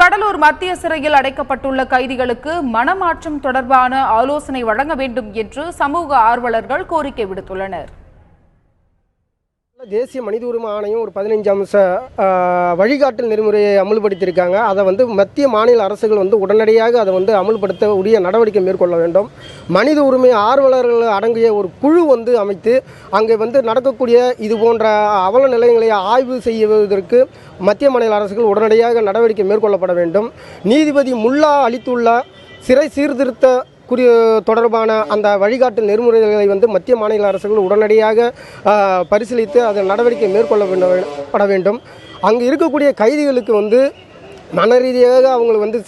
கடலூர் மத்திய சிறையில் அடைக்கப்பட்டுள்ள கைதிகளுக்கு மனமாற்றம் தொடர்பான ஆலோசனை வழங்க வேண்டும் என்று சமூக ஆர்வலர்கள் கோரிக்கை விடுத்துள்ளனர். தேசிய மனித உரிமை ஆணையம் ஒரு 15 அம்ச வழிகாட்டல் நெறிமுறையை அமுல்படுத்தியிருக்காங்க. அதை மத்திய மாநில அரசுகள் உடனடியாக அதை அமுல்படுத்த உரிய நடவடிக்கை மேற்கொள்ள வேண்டும். மனித உரிமை ஆர்வலர்கள் அடங்கிய ஒரு குழு அமைத்து அங்கே நடக்கக்கூடிய இது போன்ற அவல நிலையங்களை ஆய்வு செய்வதற்கு மத்திய மாநில அரசுகள் உடனடியாக நடவடிக்கை மேற்கொள்ளப்பட வேண்டும். நீதிபதி முல்லா அளித்துள்ள சிறை சீர்திருத்த தொடர்பான அந்த வழிகாட்டு நெறிமுறைகளை மத்திய மாநில அரசுகள் உடனடியாக பரிசீலித்து அதில் நடவடிக்கை மேற்கொள்ளப்பட வேண்டும். அங்கு இருக்கக்கூடிய கைதிகளுக்கு மன ரீதியாக அவங்களை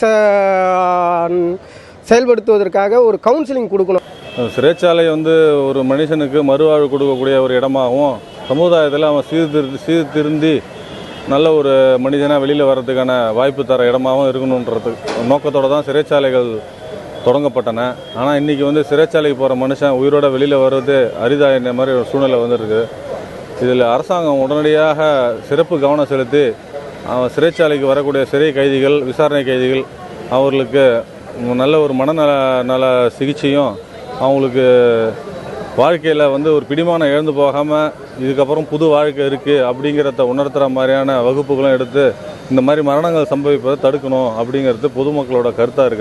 செயல்படுத்துவதற்காக ஒரு கவுன்சிலிங் கொடுக்கணும். சிறைச்சாலை ஒரு மனுஷனுக்கு மறுவாழ்வு கொடுக்கக்கூடிய ஒரு இடமாகவும் சமுதாயத்தில் அவன் சீர்திருந்தி நல்ல ஒரு மனிதனாக வெளியில் வர்றதுக்கான வாய்ப்பு தர இடமாகவும் இருக்கணுன்றது நோக்கத்தோடு தான் சிறைச்சாலைகள் தொடங்கப்பட்டன. ஆனால் இன்றைக்கி சிறைச்சாலைக்கு போகிற மனுஷன் உயிரோட வெளியில் வர்றது அரிதான மாதிரி ஒரு சூழ்நிலை இருக்குது. இதில் அரசாங்கம் உடனடியாக சிறப்பு கவனம் செலுத்தி சிறைச்சாலைக்கு வரக்கூடிய சிறை கைதிகள், விசாரணை கைதிகள் அவர்களுக்கு நல்ல ஒரு மனநல சிகிச்சையும் அவங்களுக்கு வாழ்க்கையில் ஒரு பிடிமானம் இழந்து போகாமல் இதுக்கப்புறம் புது வாழ்க்கை இருக்குது அப்படிங்கிறத உணர்த்துகிற மாதிரியான வகுப்புகளும் எடுத்து இந்த மாதிரி மரணங்கள் சம்பவிப்பதை தடுக்கணும் அப்படிங்கிறது பொதுமக்களோட கருத்தாக இருக்குது.